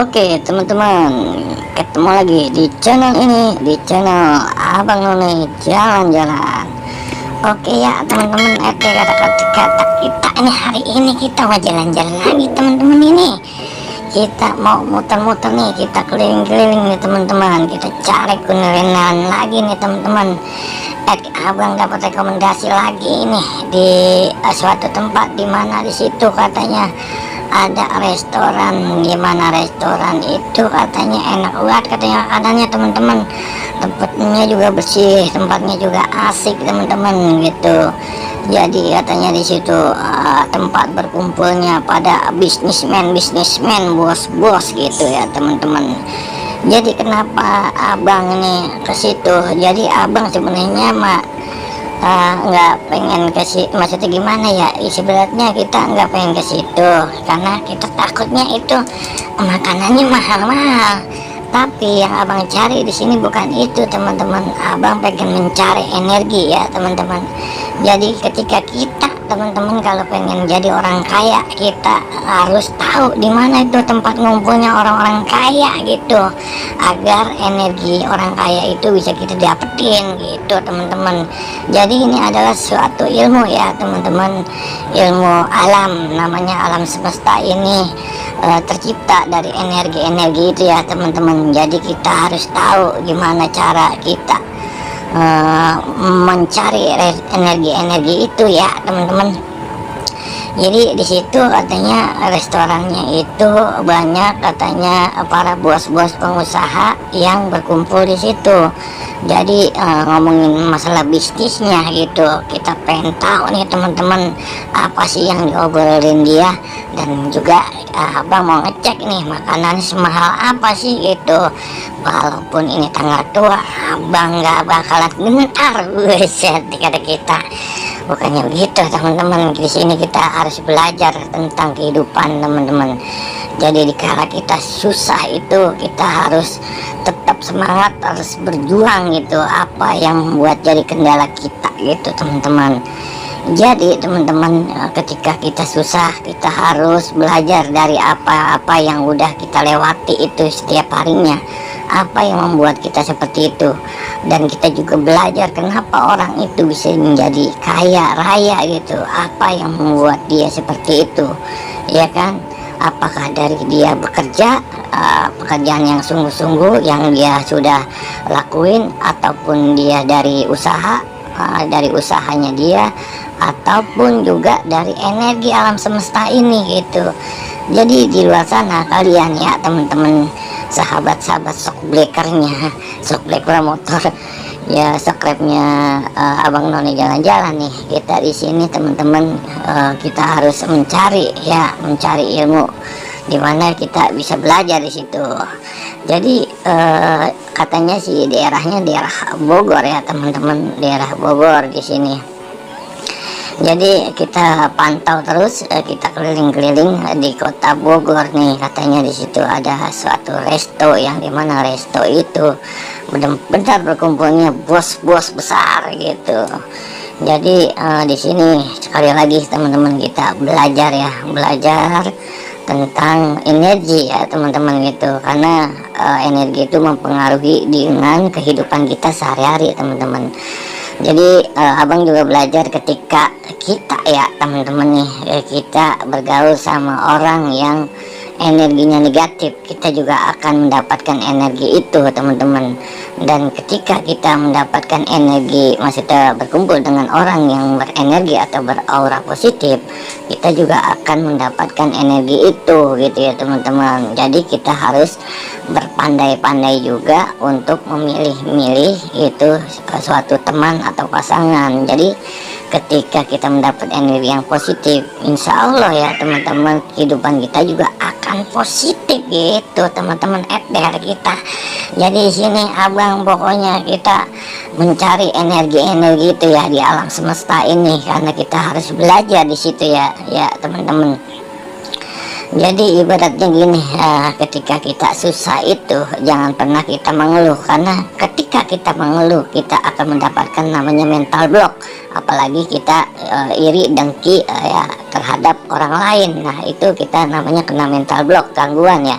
Oke teman-teman, ketemu lagi di channel ini, di channel Abang Noni Jalan-Jalan. Oke ya teman-teman, kata-kata kita ini hari ini kita mau jalan-jalan lagi teman-teman. Ini kita mau muter-muter nih, kita keliling-keliling nih teman-teman, kita cari kulineran lagi nih teman-teman. Abang dapat rekomendasi lagi nih di suatu tempat di mana di situ katanya ada restoran, gimana restoran itu katanya enak banget katanya makanannya teman-teman, tempatnya juga bersih, tempatnya juga asik teman-teman gitu. Jadi katanya di situ tempat berkumpulnya pada bisnismen, bos-bos gitu ya teman-teman. Jadi kenapa abang ini ke situ? Jadi abang sebenarnya nggak pengen kasih, maksudnya gimana ya, sebenarnya kita nggak pengen ke situ karena kita takutnya itu makanannya mahal-mahal. Tapi yang abang cari di sini bukan itu teman-teman, abang pengen mencari energi ya teman-teman. Jadi ketika kita teman-teman kalau pengen jadi orang kaya, kita harus tahu di mana itu tempat ngumpulnya orang-orang kaya gitu, agar energi orang kaya itu bisa kita dapetin gitu teman-teman. Jadi ini adalah suatu ilmu ya teman-teman, ilmu alam, namanya alam semesta ini tercipta dari energi-energi itu ya teman-teman. Jadi kita harus tahu gimana cara kita mencari energi-energi itu ya teman-teman. Jadi di situ katanya restorannya itu banyak katanya para bos-bos pengusaha yang berkumpul di situ. Jadi ngomongin masalah bisnisnya gitu, kita pengen tahu nih teman-teman apa sih yang diobrolin dia, dan juga abang mau ngecek nih makanan semahal apa sih gitu. Walaupun ini tanggal tua, abang nggak bakalan gentar, buset kata kita. Bukannya begitu teman-teman, di sini kita harus belajar tentang kehidupan teman-teman. Jadi dikala kita susah itu kita harus tetap semangat, harus berjuang gitu, apa yang membuat jadi kendala kita gitu teman-teman. Jadi teman-teman, ketika kita susah kita harus belajar dari apa-apa yang udah kita lewati itu setiap harinya, apa yang membuat kita seperti itu. Dan kita juga belajar kenapa orang itu bisa menjadi kaya raya gitu, apa yang membuat dia seperti itu ya kan. Apakah dari dia bekerja, pekerjaan yang sungguh-sungguh yang dia sudah lakuin, ataupun dia dari usaha, dari usahanya dia, ataupun juga dari energi alam semesta ini gitu. Jadi di luar sana kalian ya teman-teman, sahabat-sahabat shockbreakernya, shockbreaker motor ya, subscribe-nya Abang Noni Jalan-Jalan nih. Kita di sini teman-teman, kita harus mencari ilmu dimana kita bisa belajar di situ. Jadi katanya sih daerahnya daerah Bogor ya teman-teman, daerah Bogor di sini. Jadi kita pantau terus, kita keliling-keliling di kota Bogor nih. Katanya di situ ada suatu resto yang dimana resto itu benar-benar berkumpulnya bos-bos besar gitu. Jadi di sini sekali lagi teman-teman kita belajar tentang energi ya teman-teman gitu, karena energi itu mempengaruhi dengan kehidupan kita sehari-hari teman-teman. Jadi abang juga belajar ketika kita ya teman-teman nih, kita bergaul sama orang yang energinya negatif, kita juga akan mendapatkan energi itu teman-teman. Dan ketika kita mendapatkan energi, maksudnya berkumpul dengan orang yang berenergi atau beraura positif, kita juga akan mendapatkan energi itu gitu ya teman-teman. Jadi kita harus berpandai-pandai juga untuk memilih-milih itu suatu teman atau pasangan. Jadi ketika kita mendapat energi yang positif, insya Allah ya teman-teman, kehidupan kita juga akan positif gitu teman-teman, FDR kita. Jadi di sini abang pokoknya kita mencari energi-energi itu ya di alam semesta ini, karena kita harus belajar di situ ya teman-teman. Jadi ibaratnya gini, ketika kita susah itu jangan pernah kita mengeluh, karena ketika kita mengeluh kita akan mendapatkan namanya mental block. Apalagi kita iri dengki ya terhadap orang lain, nah itu kita namanya kena mental block, gangguan ya.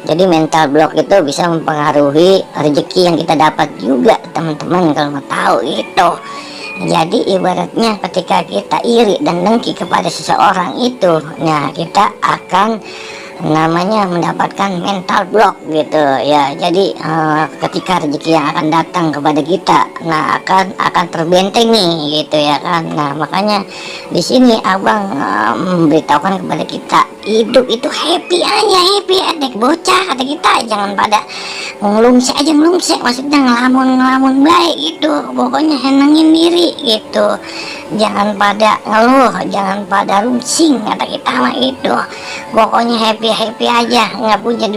Jadi mental block itu bisa mempengaruhi rezeki yang kita dapat juga teman-teman, kalau mau tahu itu. Jadi ibaratnya ketika kita iri dan dengki kepada seseorang itu, nah kita akan namanya mendapatkan mental block gitu ya. Jadi ketika rezeki yang akan datang kepada kita, nah akan terbentengi gitu ya kan. Nah makanya di sini abang memberitahukan kepada kita, hidup itu happy aja bocah kata kita, jangan pada ngelungsek aja, ngelungsek maksudnya ngelamun baik gitu, pokoknya senengin diri gitu, jangan pada ngeluh, jangan pada rusing kata kita mah itu, pokoknya happy aja, nggak punya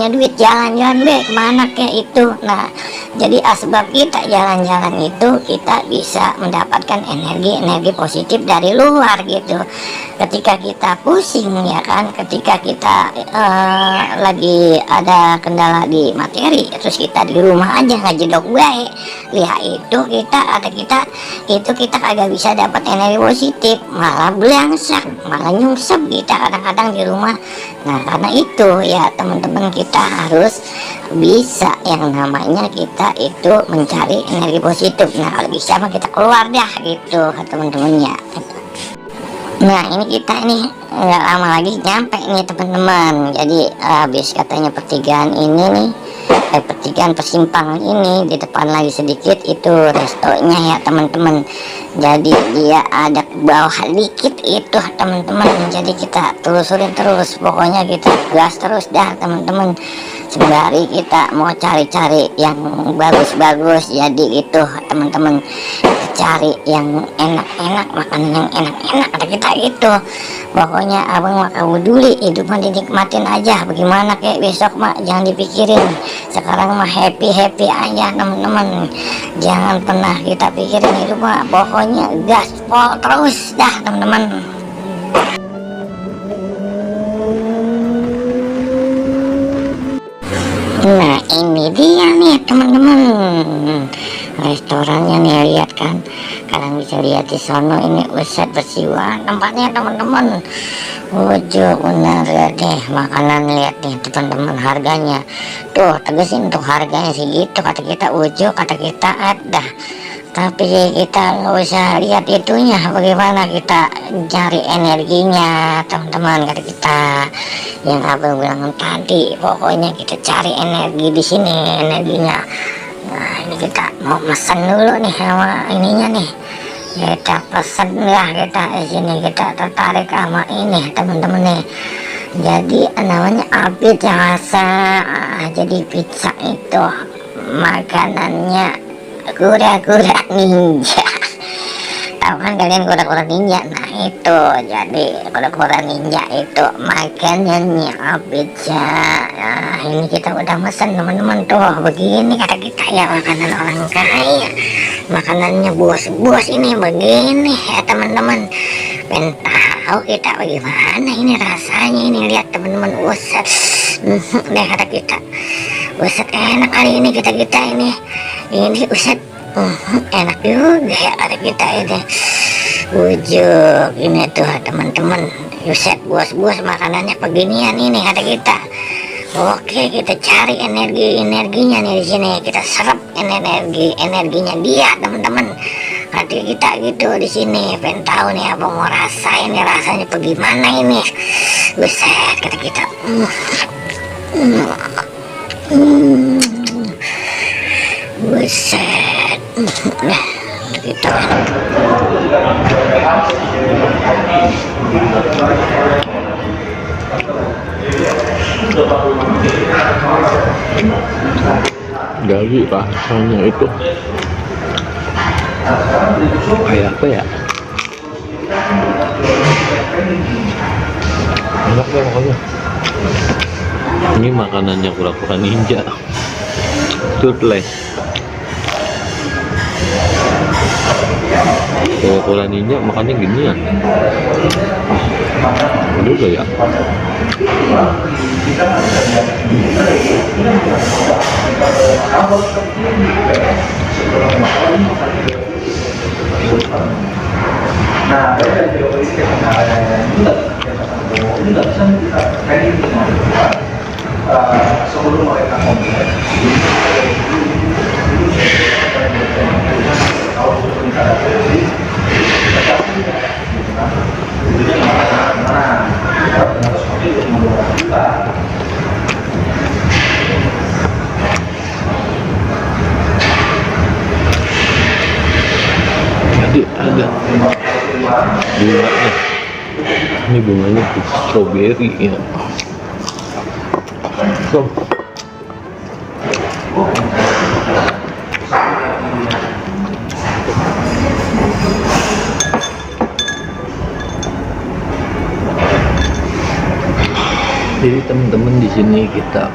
duit jalan-jalan be kemana kayak itu. Nah jadi asbab kita jalan-jalan itu, kita bisa mendapatkan energi positif dari luar gitu. Ketika kita pusing ya kan, ketika kita lagi ada kendala di materi, terus kita di rumah aja ngajedok baik, lihat itu kita kagak bisa dapat energi positif, malah belangsak, malah nyungsep kita kadang-kadang di rumah. Nah karena itu ya teman-teman, kita harus bisa yang namanya kita itu mencari energi positif. Nah kalau bisa mah kita keluar dah gitu teman-temannya. Nah ini kita ini nggak lama lagi nyampe nih teman-teman. Jadi habis katanya pertigaan ini nih, pertigaan persimpangan ini, di depan lagi sedikit itu restonya ya teman-teman. Jadi dia ada ke bawah dikit itu teman-teman. Jadi kita telusurin terus, pokoknya kita gas terus dah teman-teman, sembari kita mau cari-cari yang bagus-bagus. Jadi itu teman-teman, cari yang enak-enak, makanan yang enak-enak ada kita gitu. Pokoknya abang mah peduli, hidup mah dinikmatin aja, bagaimana kayak besok mah jangan dipikirin, sekarang mah happy aja teman-teman. Jangan pernah kita pikirin hidup mah, pokoknya gaspol terus dah teman-teman. Nah ini dia nih teman-teman, restorannya nih, lihat kan, kalian bisa lihat di sono ini, Ustad bersiwa tempatnya teman-teman. Wujud benar, lihat deh makanan, lihat nih teman-teman, harganya tuh tegesin tuh harganya segitu kata kita, wujud kata kita ada. Tapi kita nggak usah lihat itunya, bagaimana kita cari energinya teman-teman kata kita, yang abang bilang tadi. Pokoknya kita cari energi di sini, energinya. Nah ini kita mau pesan dulu nih sama ininya nih, kita pesen lah kita di sini, kita tertarik sama ini teman-teman nih. Jadi namanya Abid Rasa. Jadi pizza itu makanannya kura-kura ninja. Tahu kan kalian kura-kura ninja? Nah itu, jadi kura-kura ninja itu makanannya pizza. Nah ini kita udah mesen teman-teman tuh, begini kata kita ya, makanan orang kaya, makanannya bos-bos ini begini ya teman-teman. Pengen tahu kita bagaimana ini rasanya, ini lihat teman-teman, Ustad deh kata kita, Ustad enak kali ini kita ini Ustad enak juga ya kata kita ini. Wujud ini tuh teman-teman, Ustad bos-bos makanannya beginian ini kata kita. Oke, kita cari energinya nih di sini, kita serap energinya dia teman-teman. Hati kita gitu di sini, pengen tahu nih apa mau rasain nih, rasanya bagaimana ini. Buset kata kita. Buset. Nah, kita dari rasanya itu kayak apa ya, enak deh pokoknya. Ini makanannya kura-kura ninja, turtle. Kura-kura ninja makannya gini ya, juga ya. Nah, dari teori kita Jadi ada bunganya. Ini bunganya tuh strawberry ya. So, jadi teman-teman di sini kita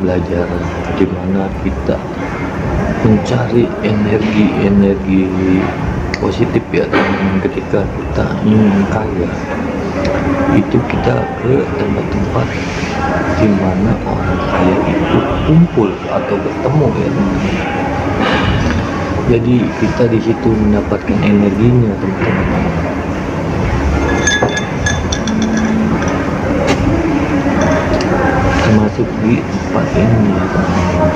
belajar gimana kita mencari energi positif ya teman-teman. Ketika kita ingin kaya itu kita ke tempat-tempat di mana orang kaya itu kumpul atau bertemu ya teman-teman. Jadi kita di situ mendapatkan energinya teman-teman. Termasuk di tempat ini ya teman-teman.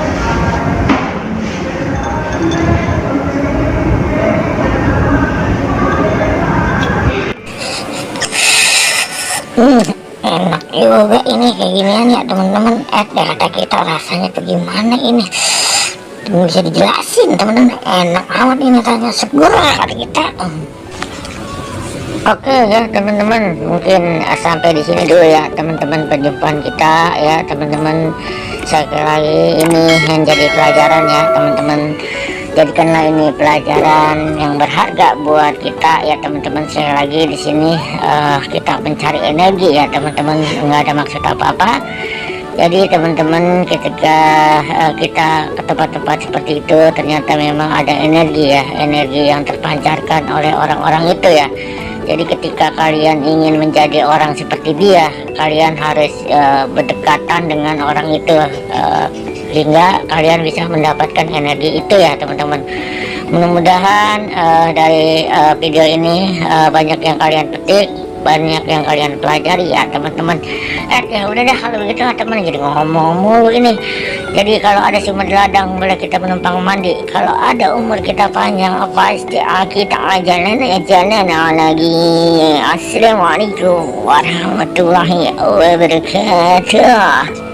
Enak juga ini kayak ginian ya teman-teman. Kata kita rasanya tuh gimana ini, belum bisa dijelasin teman-teman. Enak amat ini, rasanya seger kata kita. Oke ya teman-teman, mungkin sampai di sini dulu ya teman-teman perjumpaan kita ya teman-teman. Sekali lagi ini yang jadi pelajaran ya teman-teman. Jadikanlah ini pelajaran yang berharga buat kita ya teman-teman. Sekali lagi di sini kita mencari energi ya teman-teman, nggak ada maksud apa-apa. Jadi teman-teman ketika kita ke tempat-tempat seperti itu ternyata memang ada energi ya, energi yang terpancarkan oleh orang-orang itu ya. Jadi ketika kalian ingin menjadi orang seperti dia, kalian harus berdekatan dengan orang itu sehingga kalian bisa mendapatkan energi itu ya teman-teman. Mudah-mudahan dari video ini banyak yang kalian petik, banyak yang kalian pelajari ya teman-teman. Ya udah dah kalau begitu teman, jadi ngomong mulu ini. Jadi kalau ada sumber ladang boleh kita menumpang mandi, kalau ada umur kita panjang pasti kita jalan lagi. Assalamualaikum warahmatullahi wabarakatuh.